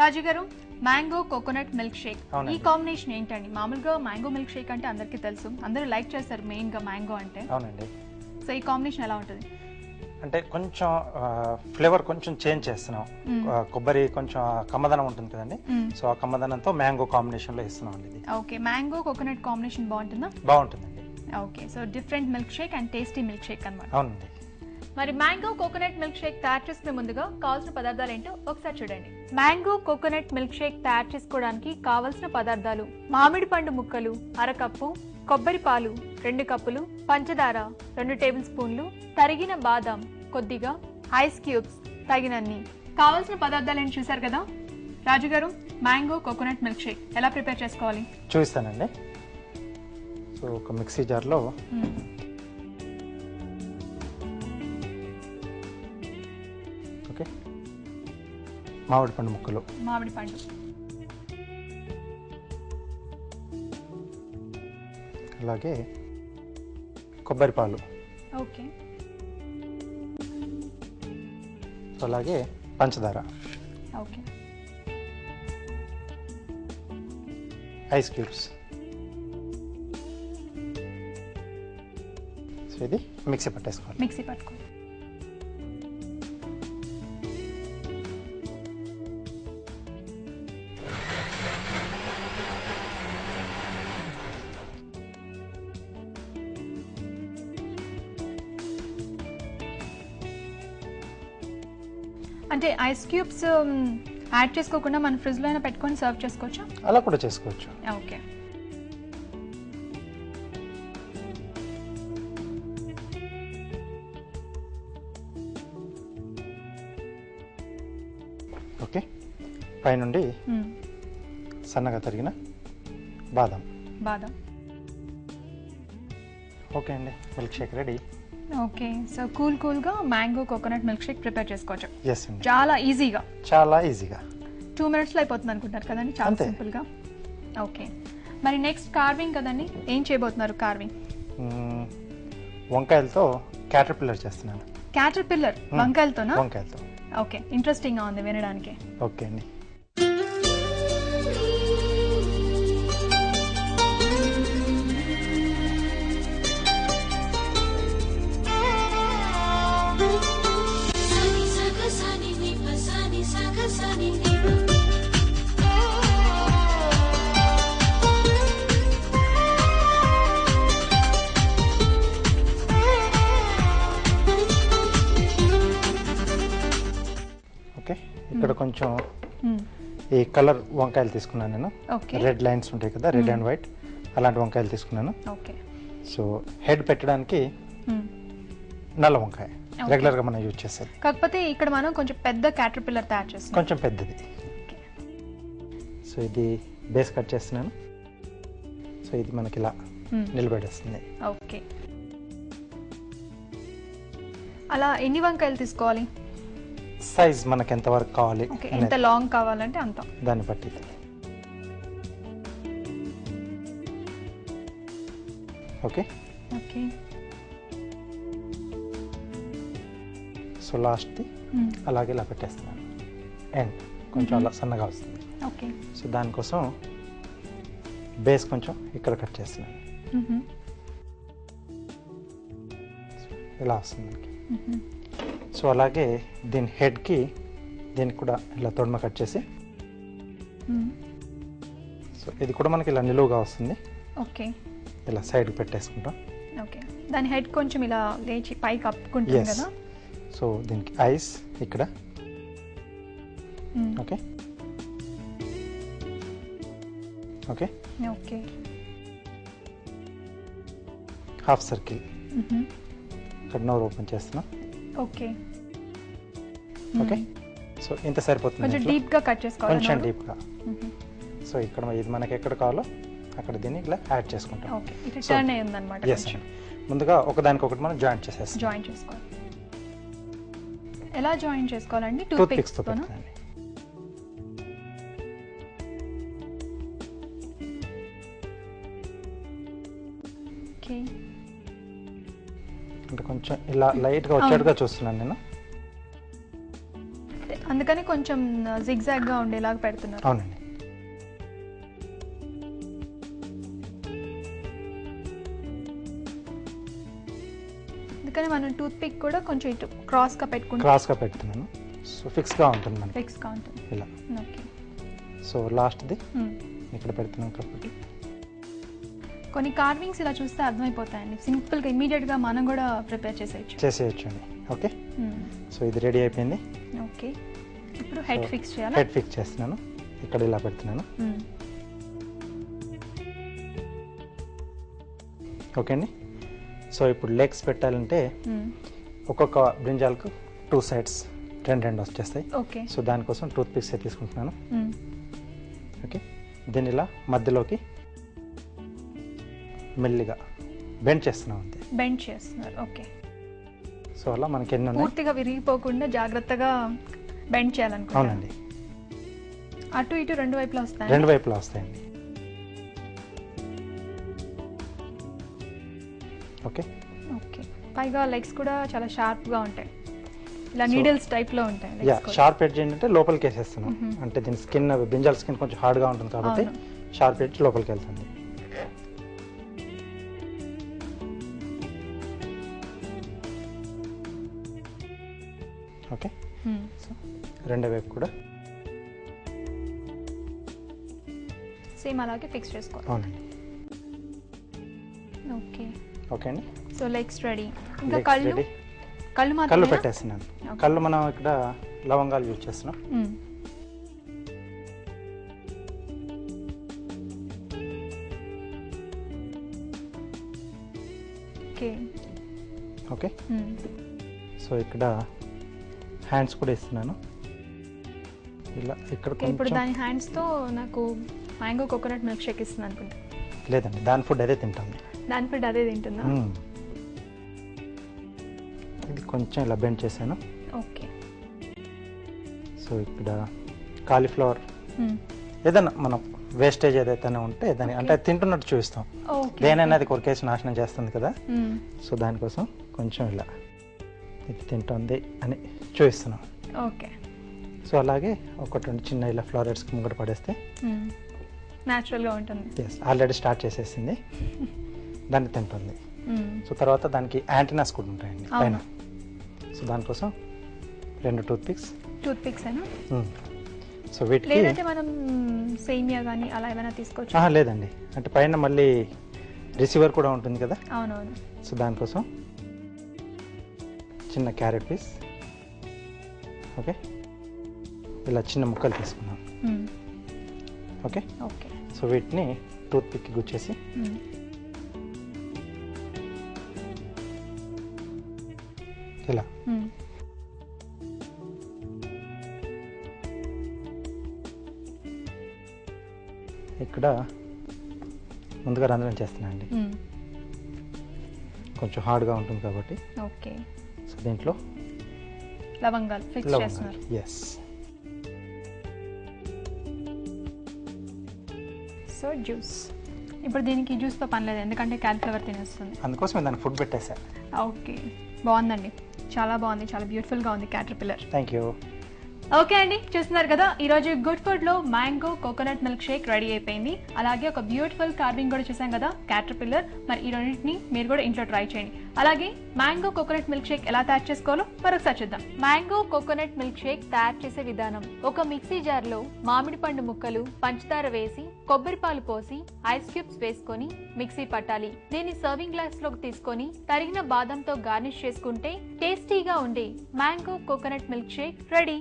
రాజు గారు mango coconut milk shake ఈ combination ఏంటండి? మామూలుగా మ్యాంగో మిల్క్ షేక్ అంటే అందరికీ తెలుసు, అందరూ లైక్ చేస్తారు మెయిన్ గా మ్యాంగో అంటే. అవునండి. సో ఈ కాంబినేషన్ ఎలా ఉంటుంది? అంటే కొంచెం ఫ్లేవర్ కొంచెం చేంజ్ చేస్తున్నాం. కొబ్బరి కొంచెం కమ్మదనం ఉంటుంది కదండి, సో ఆ కమ్మదనంతో మ్యాంగో కాంబినేషన్ లో ఇస్తున్నాం అండి ఇది. ఓకే, మ్యాంగో కోకోనట్ కాంబినేషన్ బాగుంటుందా? బాగుంటుందండి. Okay, so different milk shake and tasty milk shake అన్నమాట. అవునండి. మరి మ్యాంగో కోకోనట్ మిల్క్ షేక్ తయారు చేసుకునే ముందుగా కావాల్సిన పదార్థాలు ఏంటో ఒకసారి చూడండి. మ్యాంగో కోకోనట్ మిల్క్ షేక్ తయారు చేసుకోవడానికి కావలసిన పదార్థాలు: మామిడి పండు ముక్కలు 1/2 కప్పు, కొబ్బరి పాలు 2 కప్పులు, పంచదార 2 టేబుల్ స్పూన్లు, తరిగిన బాదాం కొద్దిగా, ఐస్ క్యూబ్స్ తగినన్ని. కావాల్సిన పదార్థాలు ఏంటి చూసారు కదా. రాజు గారు, మ్యాంగో కోకోనట్ మిల్క్ షేక్ ఎలా ప్రిపేర్ చేసుకోవాలి చూపిస్తానండి. సో ఒక మిక్సీ జార్లో మామిడి పండు ముక్కలు, మామిడి పండు, అలాగే కొబ్బరి పాలు, ఓకే, అలాగే పంచదార, ఓకే, ఐస్ క్యూబ్స్. సో ఇది మిక్సీ పట్టేసుకోవాలి. మిక్సీ పట్టుకోవాలి. అంటే ఐస్ క్యూబ్స్ యాడ్ చేసుకోకుండా మన ఫ్రిడ్జ్ లో అయినా పెట్టుకొని సర్వ్ చేసుకోవచ్చా? అలా కూడా చేసుకోవచ్చు. Okay, okay. పైనుండి సన్నగా తరిగిన బాదం. బాదం. ఓకే అండి, milkshake ready. Okay, so cool గా mango coconut milkshake prepare చేసుకోవచ్చు. ఎస్ అండి, చాలా ఈజీగా. 2 minutes లో అయిపోతుంది అనుకుంటారు కదండి, చాలా సింపుల్ గా. ఓకే, మరి నెక్స్ట్ కార్వింగ్ కదండి, ఏం చేయబోతున్నారు కార్వింగ్? వంకాయలతో క్యాటర్పిల్లర్ చేస్తున్నాను. క్యాటర్పిల్లర్ వంకాయలతోనా? వంకాయలతో. ఓకే, ఇంట్రెస్టింగ్ గా ఉంది వినడానికి. ఓకే అండి. ఇక్కడ కొంచెం ఈ కలర్ వంకాయలు తీసుకున్నాను నేను. రెడ్ లైన్స్ ఉంటాయి కదా, రెడ్ అండ్ వైట్, అలాంటి వంకాయలు తీసుకున్నాను. సో హెడ్ పెట్టడానికి నల్ల వంకాయ రెగ్యులర్ గా మనం యూజ్ చేసేది. కాకపోతే ఇక్కడ మనం కొంచెం పెద్ద క్యాటర్పిల్లర్ తయారు చేస్తాం, కొంచెం పెద్దది. సో ఇది బేస్ కట్ చేస్తున్నాను. సో ఇది మనకి ఇలా నిలబెట్టేస్తుంది. ఓకే, అలా ఎన్ని వంకాయలు తీసుకోవాలి? సైజ్ మనకి ఎంత వరకు కావాలి, ఎంత లాంగ్ కావాలంటే అంత, దాన్ని బట్టి. Okay okay. సో లాస్ట్ అలాగే ఇలా పెట్టేస్తున్నాను. అండ్ కొంచెం అలా సన్నగా వస్తుంది. ఓకే, సో దానికోసం బేస్ కొంచెం ఇక్కడ కట్ చేస్తున్నాను. ఇలా వస్తుంది మనకి. సో అలాగే దీని హెడ్కి దీనికి కూడా ఇలా తొడమ కట్ చేసి, సో ఇది కూడా మనకి ఇలా నిలువుగా వస్తుంది. ఓకే, ఇలా సైడ్కి పెట్టేసుకుంటాం. ఓకే, దాని హెడ్ కొంచెం ఇలా లేచి పైకి అప్పుకుంటుంది కదా. సో దీనికి ఐస్ ఇక్కడ. Okay okay okay, half circle ఇక్కడ నోరు ఓపెన్ చేస్తున్నాం. ఓకే ఓకే, సో ఇంత సరిపోతుంది. కొంచెం డీప్ గా కట్ చేసుకోవాలి, కొంచెం డీప్ గా. సో ఇక్కడ ఇది మనకి ఎక్కడ కావాలో అక్కడ దీన్ని ఇలా యాడ్ చేసుకుంటాం. ఓకే, ఇది టర్న్ అయ్యింది అన్నమాట. కొంచెం ముందుగా ఒకదానికొకటి మనం జాయింట్ చేసేస్తాం. జాయింట్ చేసుకోవాలి. ఎలా జాయింట్ చేసుకోవాలండి? టూత్ పిక్స్ తో పెట్టండి. ఓకే, అంటే కొంచెం ఇలా లైట్ గా వచ్చేట్టుగా చూస్తున్నాను నేను. అందుకని కొంచెం జిగ్జాగ్ గా ఉండేలాగా పెడుతున్నారు. అవునండి. అందుకని మనం టూత్ పిక్ కూడా కొంచెం ఇటు క్రాస్ గా పెడుతున్నాను. సో ఫిక్స్ గా ఉంటుంది మనకి. ఫిక్స్ గా ఉంటుంది ఇలా. ఓకే. సో లాస్ట్ ది ఇక్కడ పెడుతున్నాం కాబట్టి కొన్ని కార్వింగ్స్ ఇలా చూస్తే అర్థమైపోతాయండి. సింపుల్ గా ఇమీడియట్ గా మనం కూడా ప్రిపేర్ చేసేయచ్చు అండి. ఓకే. సో ఇది రెడీ అయిపోయింది. ఓకే. ఇప్పుడు హెడ్ ఫిక్స్ చేయాలి. హెడ్ ఫిక్స్ చేస్తున్నాను. ఇక్కడ ఇలా పెడుతున్నాను. ఓకే అండి. సో ఇప్పుడు లెగ్స్ పెట్టాలంటే ఒక్కొక్క బ్రింజాల్కు 2 సైడ్స్ రెండు వచ్చేస్తాయి. ఓకే. సో దానికోసం టూత్ పిక్స్ తీసుకుంటున్నాను. ఓకే. దీన్ని ఇలా మధ్యలోకి మెల్లిగా బెండ్ చేస్తున్నాం అంతే. బెండ్ చేస్తున్నారు. ఓకే. సో అలా మనకి ఎన్ని ఉన్నాయి పూర్తిగా విరిగిపోకుండా జాగ్రత్తగా బెండ్ చేయాలనుకుంటున్నాను. అవునండి. అటు ఇటు రెండు వైపులా వస్తాయి. రెండు వైపులా వస్తాయండి. ఓకే. ఓకే. పైగా లెగ్స్ కూడా చాలా షార్ప్ గా ఉంటాయి. ఇలా నీడిల్స్ టైప్ లో ఉంటాయి. యా, షార్ప్ ఎడ్జ్ ఏంటంటే లోపలికి వేసేస్తున్నాం. అంటే దీని స్కిన్ బ్రింజాల్ స్కిన్ కొంచెం హార్డ్ గా ఉంటుంది కాబట్టి షార్ప్ ఎడ్జ్ లోపలికి వెళ్తుంది. ఓకే. సో రెండో వైపు కూడా సేమ్ అలాగే ఫిక్స్ చేసుకోవాలి. అవునండి. ఓకే. ఓకే అండి. So legs ready. ఇంకా Legs కళ్ళు ready. కళ్ళు మాత్రమే కళ్ళు పెట్టేస్తున్నాను. కళ్ళు మనం ఇక్కడ లవంగాలు యూజ్ చేస్తున్నాం. ఓకే. ఓకే. సో ఇక్కడ హ్యాండ్స్ కూడా ఇస్తున్నాను. ఇలా ఇక్కడ ఇప్పుడు దాని హ్యాండ్స్ తో నాకు మ్యాంగో కోకోనట్ మిల్క్ షేక్ ఇస్తుంది అనుకుంటా. లేదండి, దాని ఫుడ్ అదే తింటాను. దాని ఫుడ్ అదే తింటుందా? ఇది కొంచెం ఇలా బెండ్ చేశాను. ఓకే. సో ఇక్కడ కాలీఫ్లవర్ ఏదైనా మనం వేస్టేజ్ ఏదైతే ఉంటే దాన్ని అంటే తింటున్నట్టు చూపిస్తాం. దేనైనా అది కొరికేసి నాశనం చేస్తుంది కదా. సో దానికోసం కొంచెం ఇలా ఇది తింటుంది అని చూపిస్తున్నాం. ఓకే. సో అలాగే ఒకటి రెండు చిన్న ఇలా ఫ్లవరెట్స్ ముంగట పడేస్తే న్యాచురల్గా ఉంటుంది. ఎస్, ఆల్రెడీ స్టార్ట్ చేసేసింది, దాన్ని తింటుంది. సో తర్వాత దానికి యాంటీనాస్ కూడా ఉంటాయండి పైన. సో దానికోసం 2 టూత్ పిక్స్ అయినా. సో వీటికి లేదంటే మనం సేమియా కానీ అలా ఏమైనా తీసుకోవచ్చు. లేదండి, అంటే పైన మళ్ళీ రిసీవర్ కూడా ఉంటుంది కదా. అవునవును. సో దానికోసం చిన్న క్యారెట్ పీస్. ఓకే. ఇలా చిన్న ముక్కలు తీసుకున్నాం. ఓకే. ఓకే. సో వీటిని టూత్ పిక్కి గుచ్చేసి ఇలా ఇక్కడ ముందుగా రంధ్రం చేస్తున్నాను అండి. కొంచెం హార్డ్గా ఉంటుంది కాబట్టి. ఓకే. సో దీంట్లో లవంగాలు ఫిక్స్ చేస్తున్నారు. ఎస్. So juice. ఇప్పుడు దీనికి జ్యూస్తో పని లేదు, ఎందుకంటే క్యాలీఫ్లవర్ తినేస్తుంది. అందుకోసం దానికి ఫుడ్ పెట్టేసా. ఓకే. బాగుందండి, చాలా బాగుంది, చాలా బ్యూటిఫుల్గా ఉంది క్యాటర్పిల్లర్. Thank you. ఓకే అండి, చూస్తున్నారు కదా ఈరోజు గుడ్ ఫుడ్లో mango coconut milkshake ready అయిపోయింది. అలాగే ఒక బ్యూటిఫుల్ కార్వింగ్ కూడా చూసాం కదా క్యాటర్పిల్లర్. మరి ఈ రెండింటిని మీరు కూడా ఇంట్లో ట్రై చేయండి. అలాగే మ్యాంగో కోకోనట్ మిల్క్ షేక్ ఎలా తయారు చేసుకోవాలో మరొకసారి చూద్దాం. మ్యాంగో కోకోనట్ మిల్క్ షేక్ తయారు చేసే విధానం: ఒక మిక్సీ జార్లో మామిడి పండు ముక్కలు, పంచదార వేసి, కొబ్బరి పాలు పోసి, ఐస్ క్యూబ్స్ వేసుకొని మిక్సీ పట్టాలి. దీన్ని సర్వింగ్ గ్లాస్ లోకి తీసుకొని తరిగిన బాదంతో గార్నిష్ చేసుకుంటే టేస్టీగా ఉండే mango coconut milkshake ready.